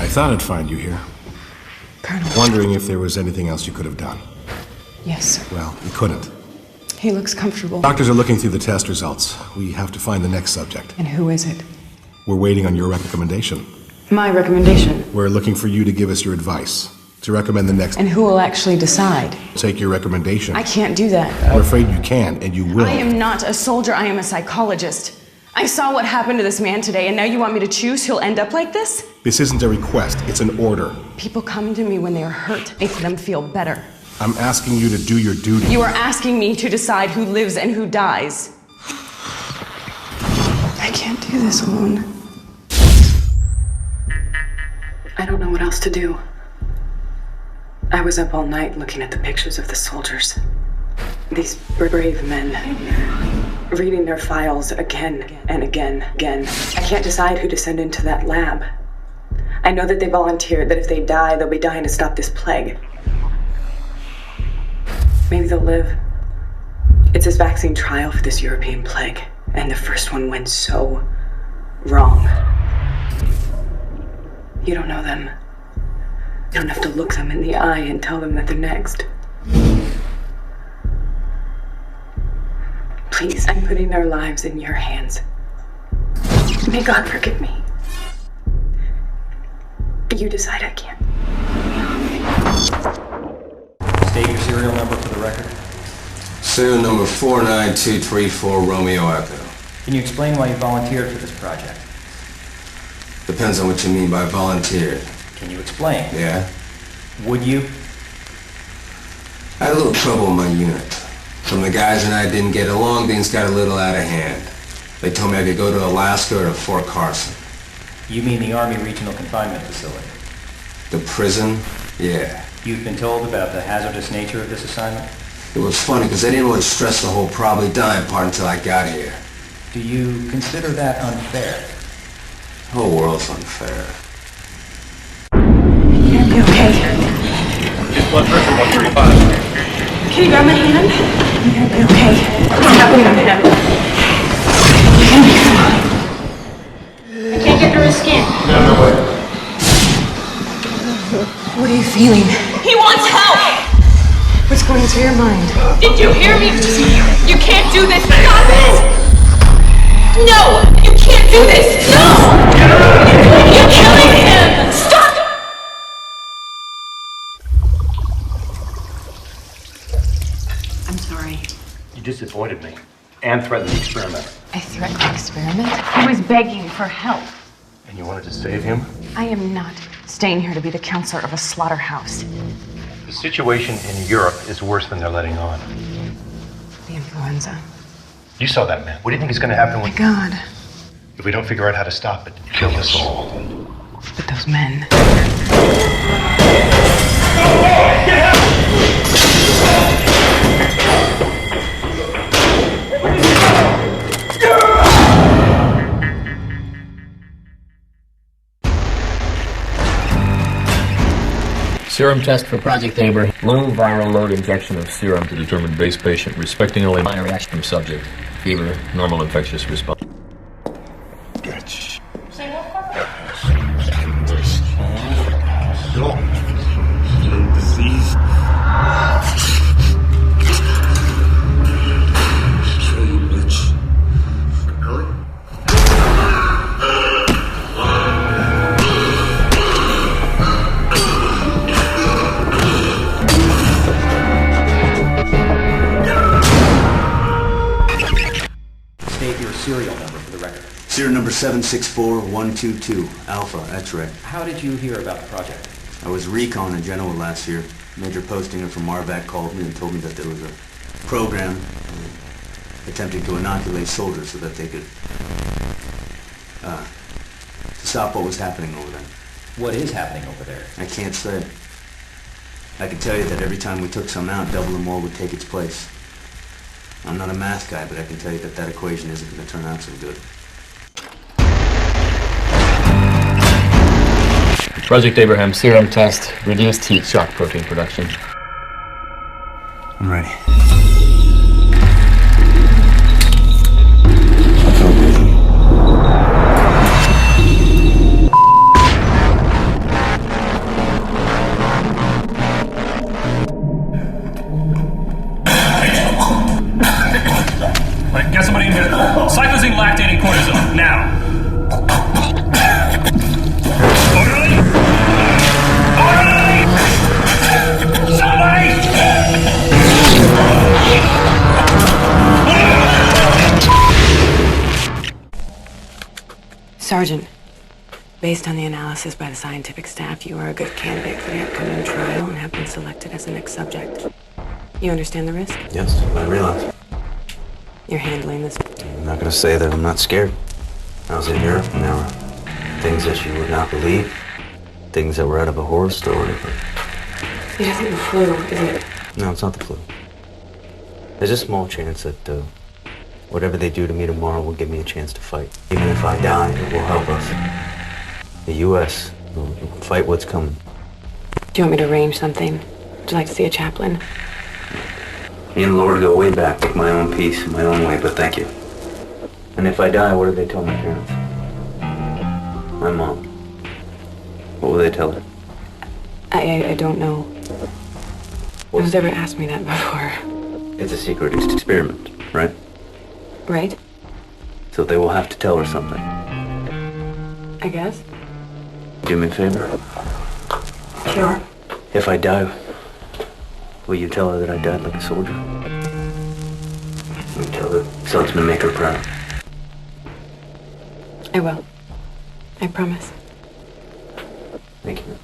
I thought I'd find you here. Colonel. Wondering if there was anything else you could have done. Yes, sir. Well, you couldn't. He looks comfortable. Doctors are looking through the test results. We have to find the next subject. And who is it? We're waiting on your recommendation. My recommendation. We're looking for you to give us your advice. To recommend the next... And who will actually decide? Take your recommendation. I can't do that. I'm afraid you can, and you will. I am not a soldier, I am a psychologist. I saw what happened to this man today, and now you want me to choose who'll end up like this? This isn't a request, it's an order. People come to me when they are hurt, make them feel better. I'm asking you to do your duty. You are asking me to decide who lives and who dies. I can't do this alone. I don't know what else to do. I was up all night looking at the pictures of the soldiers. These brave men. Reading their files again and again. I can't decide who to send into that lab. I know that they volunteered, that if they die, they'll be dying to stop this plague. Maybe they'll live. It's this vaccine trial for this European plague, and the first one went so wrong. You don't know them. You don't have to look them in the eye and tell them that they're next. Please, I'm putting their lives in your hands. May God forgive me. You decide, I can't. State your serial number for the record. Serial number 49234 Romeo Echo. Can you explain why you volunteered for this project? Depends on what you mean by volunteered. Can you explain? Yeah? Would you? I had a little trouble in my unit. Some of the guys and I didn't get along, things got a little out of hand. They told me I could go to Alaska or to Fort Carson. You mean the Army Regional Confinement Facility? The prison? Yeah. You've been told about the hazardous nature of this assignment? It was funny because they didn't really stress the whole probably dying part until I got here. Do you consider that unfair? The whole world's unfair. You're gonna be okay. Blood pressure 135. Can you grab my hand? You're gonna be okay. What's happening to him? You're gonna be fine. I can't get through his skin. No way. What are you feeling? He wants help! What's going through your mind? Did you hear me? You can't do this! Stop it! No! You can't do this! No! You're killing him! Stop! I'm sorry. You disappointed me and threatened the experiment. I threatened the experiment? He was begging for help. And you wanted to save him? I am not staying here to be the counselor of a slaughterhouse. The situation in Europe is worse than they're letting on. The influenza. You saw that man. What do you think is going to happen My God. if we don't figure out how to stop it? Kill us all. But those men. Serum test for Project Tabor. Low viral load injection of serum to determine base patient, respecting only minor reaction from subject. Fever, normal infectious response. Disease. Kill you, bitch. Really? State your serial number for the record. Serial number 764122 Alpha, X-ray. How did you hear about the project? I was recon in Genoa last year. Major Postinger from Marvac called me and told me that there was a program attempting to inoculate soldiers so that they could stop what was happening over there. What is happening over there? I can't say. I can tell you that every time we took some out, double or more would take its place. I'm not a math guy, but I can tell you that that equation isn't going to turn out so good. Project Abraham serum test. Reduced heat shock protein production. I'm ready. Sergeant, based on the analysis by the scientific staff, you are a good candidate for the upcoming trial and have been selected as the next subject. You understand the risk? Yes, I realize. You're handling this. I'm not gonna say that I'm not scared. I was in Europe and there were things that you would not believe. Things that were out of a horror story. It isn't the flu, is it? No, it's not the flu. There's a small chance that whatever they do to me tomorrow will give me a chance to fight. Even if I die, it will help us. The U.S. will fight what's coming. Do you want me to arrange something? Would you like to see a chaplain? Me and Lord go way back, make my own peace, my own way, but thank you. And if I die, what do they tell my parents? My mom. What will they tell her? I don't know. No one's ever asked me that before. It's a secret experiment, right? Right? So they will have to tell her something. I guess. Do me a favor? Sure. If I die, will you tell her that I died like a soldier? Will you tell her so it's gonna make her proud? I will. I promise. Thank you.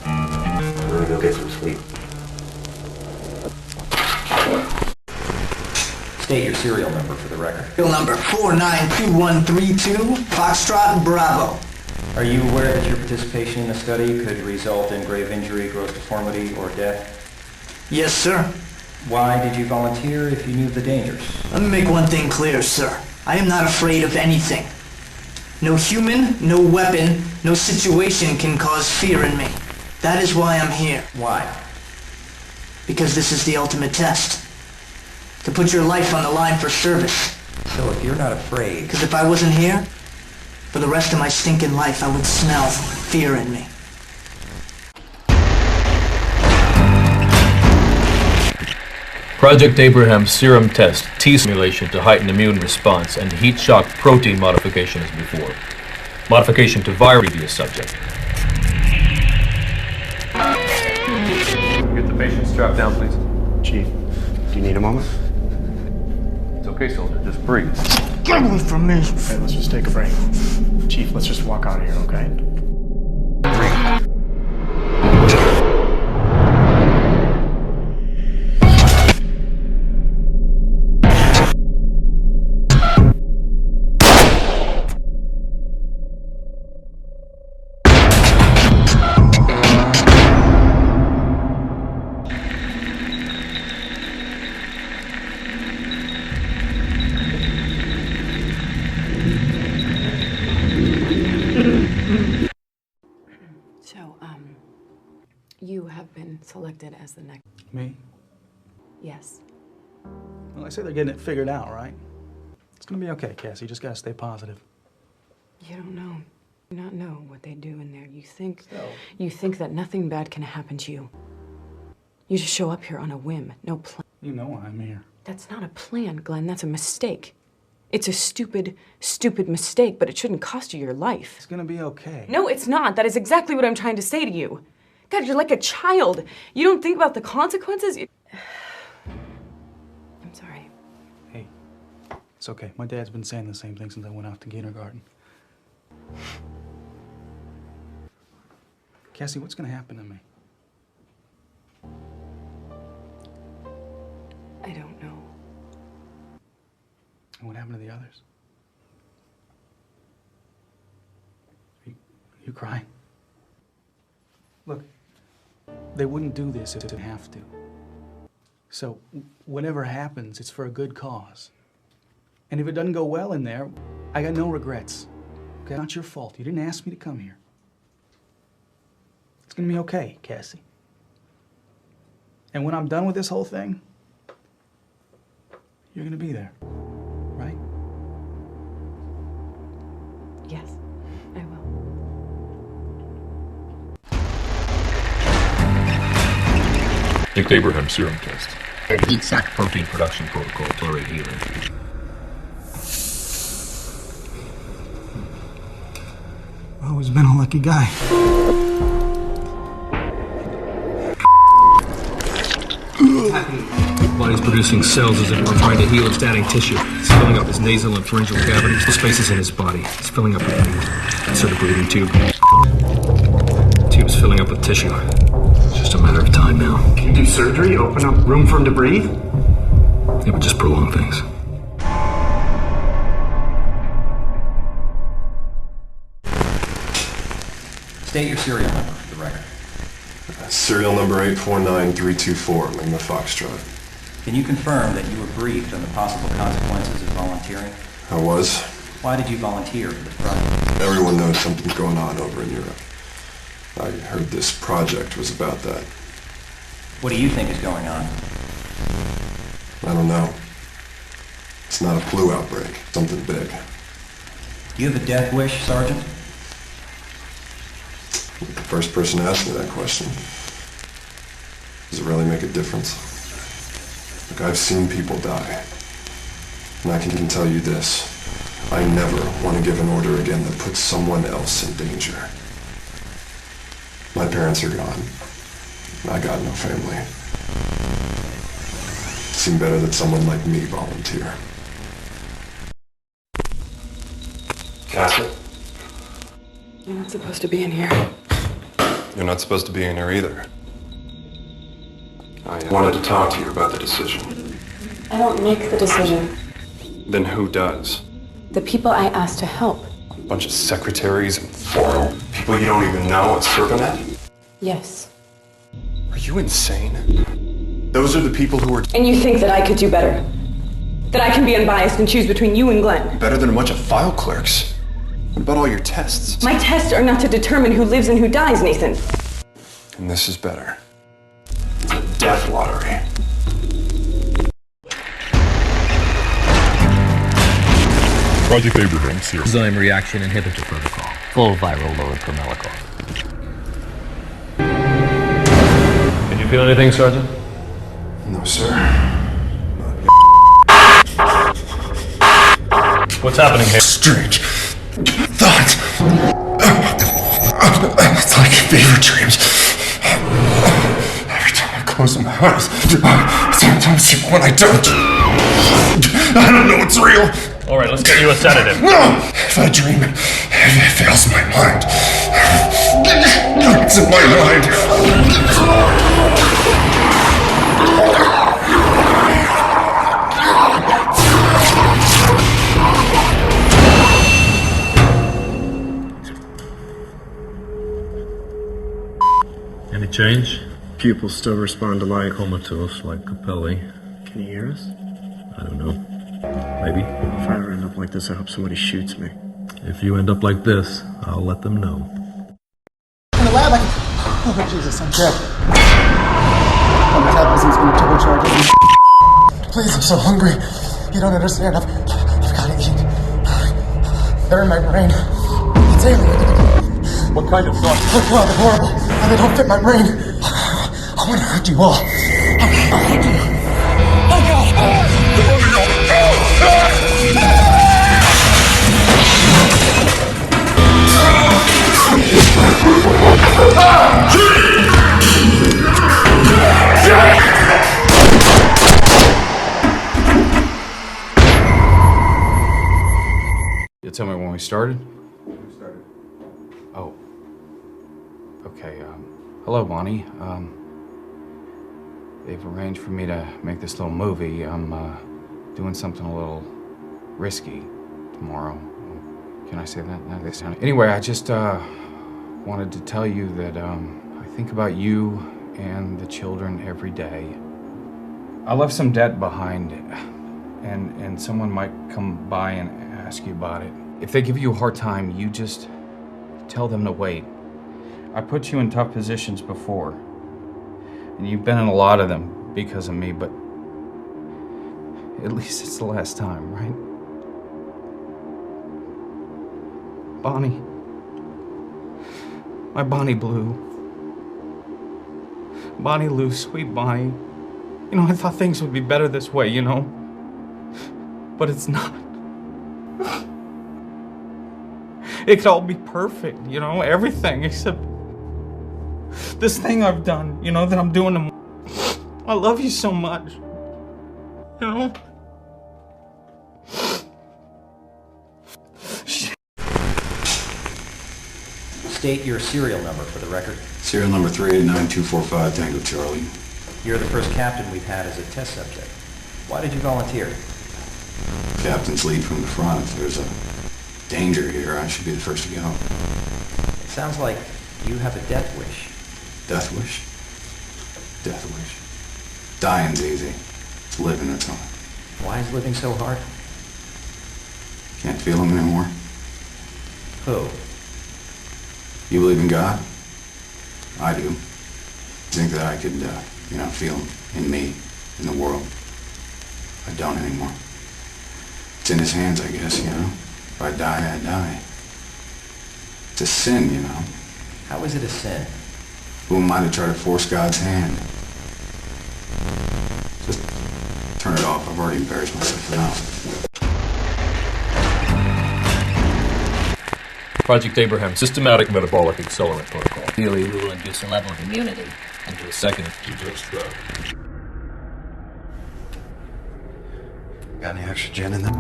I'm gonna go get some sleep. State your serial number for the record. Serial number 492132, Foxtrot Bravo. Are you aware that your participation in the study could result in grave injury, gross deformity, or death? Yes, sir. Why did you volunteer if you knew the dangers? Let me make one thing clear, sir. I am not afraid of anything. No human, no weapon, no situation can cause fear in me. That is why I'm here. Why? Because this is the ultimate test. To put your life on the line for service. So if you're not afraid... Because if I wasn't here, for the rest of my stinking life, I would smell fear in me. Project Abraham's serum test, T simulation to heighten immune response, and heat shock protein modification as before. Modification to previous subject. Get the patient strapped down, please. Chief, do you need a moment? It's okay, soldier. Just breathe. Get away from me! Okay, let's just take a break. Chief, let's just walk out of here, okay? You have been selected as the next... Me? Yes. Well, I say they're getting it figured out, right? It's gonna be okay, Cassie. You just gotta stay positive. You don't know. You not know what they do in there. You think So? that nothing bad can happen to you. You just show up here on a whim, no plan. You know why I'm here. That's not a plan, Glenn. That's a mistake. It's a stupid, stupid mistake, but it shouldn't cost you your life. It's gonna be okay. No, it's not. That is exactly what I'm trying to say to you. God, you're like a child. You don't think about the consequences. I'm sorry. Hey, it's okay. My dad's been saying the same thing since I went off to kindergarten. Cassie, what's gonna happen to me? I don't know. And what happened to the others? You crying? Look, they wouldn't do this if they didn't have to. So, whatever happens, it's for a good cause. And if it doesn't go well in there, I got no regrets. Okay, not your fault. You didn't ask me to come here. It's gonna be okay, Cassie. And when I'm done with this whole thing, you're gonna be there, right? Yes, I will. Project Abraham serum test. And heat shock protein production protocol, tolerate healing. Always been a lucky guy. Happy Body's producing cells as if we're trying to heal. It's adding tissue. It's filling up his nasal and pharyngeal cavities. The spaces in his body. It's filling up with things. Insert a breathing tube. Tube's filling up with tissue. It's just a matter of time now. Can you do surgery? Open up room for him to breathe? It would just prolong things. State your serial number for the record. Serial number 849324, Lima Foxtrot. Can you confirm that you were briefed on the possible consequences of volunteering? I was. Why did you volunteer for this project? Everyone knows something's going on over in Europe. I heard this project was about that. What do you think is going on? I don't know. It's not a flu outbreak. Something big. Do you have a death wish, Sergeant? You're the first person to ask me that question. Does it really make a difference? Look, I've seen people die. And I can tell you this. I never want to give an order again that puts someone else in danger. My parents are gone. I got no family. It seemed better that someone like me volunteer. Cassie? You're not supposed to be in here. You're not supposed to be in here either. I wanted to talk to you about the decision. I don't make the decision. Then who does? The people I asked to help. A bunch of secretaries and foil people you don't even know at Servanet? Yes. Are you insane? Those are the people who are And you think that I could do better? That I can be unbiased and choose between you and Glenn? better than a bunch of file clerks. What about all your tests? My tests are not to determine who lives and who dies, Nathan. And this is better. It's a death lottery. Project Abraham, here. Enzyme reaction inhibitor protocol. Full viral load for Malakoff. Can you feel anything, Sergeant? No, sir. What's happening here? Strange thoughts. It's like fever dreams. Every time I close my eyes, sometimes even when I don't. I don't know what's real. All right, let's get you a sedative. No! If I dream, it fails my mind. It's in my mind. Any change? Pupils still respond to light. Comatose, like Capelli. Can you hear us? I don't know. Maybe. If I ever end up like this, I hope somebody shoots me. If you end up like this, I'll let them know. In the lab, oh Jesus, I'm dead. My metabolism's going to turbocharge it. Please, I'm so hungry. You don't understand. I've got to eat. They're in my brain. It's alien. What kind of thoughts? Oh God, they're horrible. And they don't fit my brain. I want to hurt you all. I'll hurt you. Oh God. You tell me when we started? Oh. Okay, hello, Bonnie. They've arranged for me to make this little movie. I'm, doing something a little risky tomorrow. Can I say that? No, this sound. Anyway, I just, wanted to tell you that, I think about you and the children every day. I left some debt behind, and someone might come by and ask you about it. If they give you a hard time, you just tell them to wait. I put you in tough positions before, and you've been in a lot of them because of me, but at least it's the last time, right? Bonnie. My Bonnie Blue. Bonnie Lou, sweet Bonnie. You know, I thought things would be better this way, you know? But it's not. It could all be perfect, you know? Everything except this thing I've done, you know, that I'm doing to... I love you so much. No. State your serial number for the record. Serial number 389245, Tango Charlie. You're the first captain we've had as a test subject. Why did you volunteer? Captain's lead from the front. If there's a danger here, I should be the first to go. It sounds like you have a death wish. Death wish? Death wish. Dying's easy. It's living that's hard. Why is living so hard? Can't feel him anymore. Who? You believe in God? I do. Think that I could, feel him in me, in the world. I don't anymore. It's in his hands, I guess, If I die, I die. It's a sin, How is it a sin? Who am I to try to force God's hand? Just turn it off. I've already embarrassed myself enough. Project Abraham, systematic metabolic accelerant protocol. Ideally, we will induce a level of immunity into a second. Got any extra gin in there?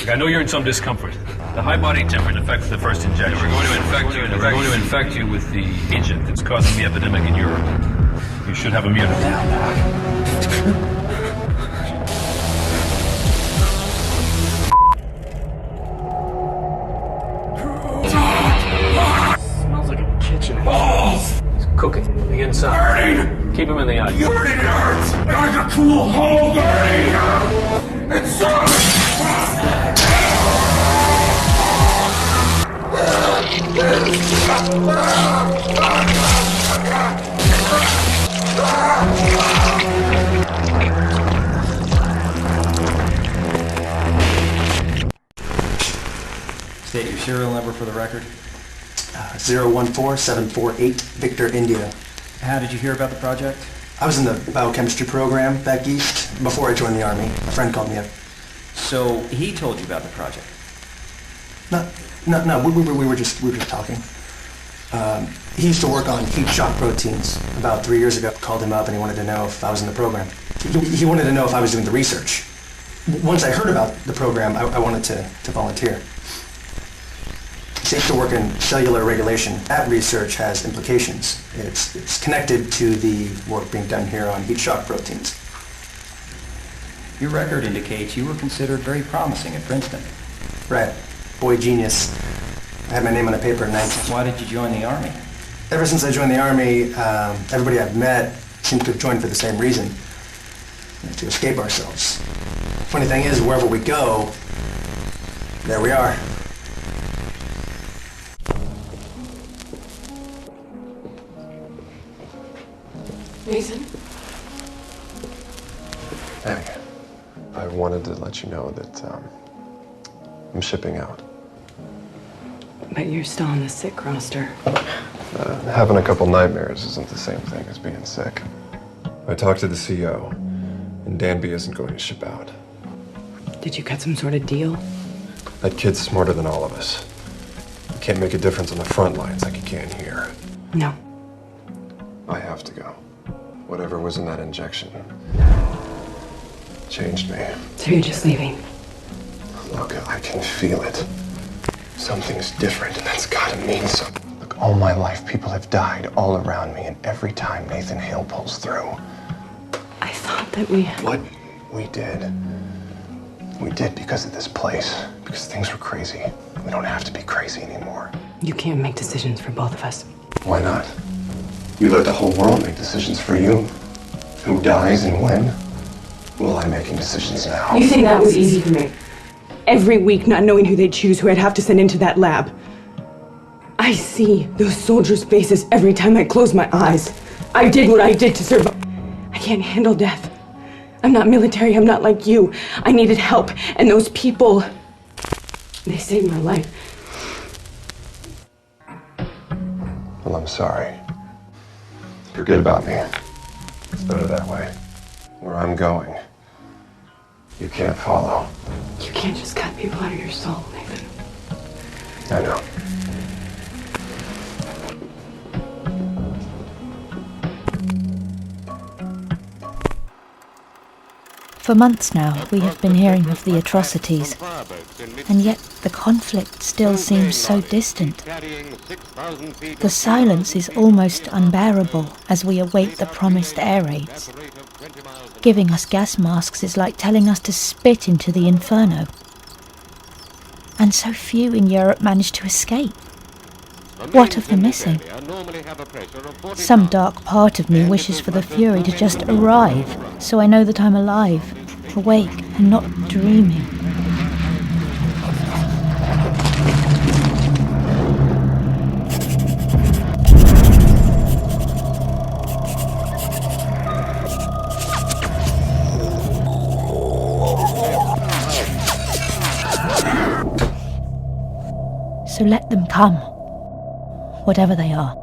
Look, I know you're in some discomfort. The high body temperature affects the first injection. We're going to infect you with the agent that's causing the epidemic in Europe. You should have immunity. Smells like a kitchen. Balls! He's cooking the inside. Burning! Keep him in the eye. Burning hurts! Like a cool hole burning! It's so... State your serial number for the record. 014748, Victor, India. How did you hear about the project? I was in the biochemistry program back east before I joined the Army. A friend called me up. So he told you about the project? No, we were just talking. He used to work on heat shock proteins. About 3 years ago, called him up and he wanted to know if I was in the program. He wanted to know if I was doing the research. Once I heard about the program, I wanted to volunteer. He used to work in cellular regulation. That research has implications. It's connected to the work being done here on heat shock proteins. Your record indicates you were considered very promising at Princeton. Right. Boy genius. I had my name on a paper at 19. Why did you join the Army? Ever since I joined the Army, everybody I've met seems to have joined for the same reason. To escape ourselves. Funny thing is, wherever we go, there we are. Mason? Hey, I wanted to let you know that I'm shipping out. But you're still on the sick roster. Having a couple nightmares isn't the same thing as being sick. I talked to the CEO, and Danby isn't going to ship out. Did you cut some sort of deal? That kid's smarter than all of us. He can't make a difference on the front lines like he can here. No. I have to go. Whatever was in that injection changed me. So you're just leaving? Look, I can feel it. Something's different, and that's gotta mean something. Look, all my life, people have died all around me, and every time Nathan Hale pulls through. I thought that we... What we did. We did because of this place. Because things were crazy. We don't have to be crazy anymore. You can't make decisions for both of us. Why not? You let the whole world make decisions for you. Who dies and when? Well, I'm making decisions now. You think that was easy for me? Every week not knowing who they'd choose, who I'd have to send into that lab. I see those soldiers' faces every time I close my eyes. I did what I did to survive. I can't handle death. I'm not military, I'm not like you. I needed help, and those people, they saved my life. Well, I'm sorry. Forget about me. It's better that way. Where I'm going, you can't follow. You can't just cut people out of your soul, Nathan. I know. For months now, we have been hearing of the atrocities, and yet the conflict still seems so distant. The silence is almost unbearable as we await the promised air raids. Giving us gas masks is like telling us to spit into the inferno. And so few in Europe manage to escape. What of the missing? Some dark part of me wishes for the Fury to just arrive, so I know that I'm alive, awake and not dreaming. So let them come, whatever they are.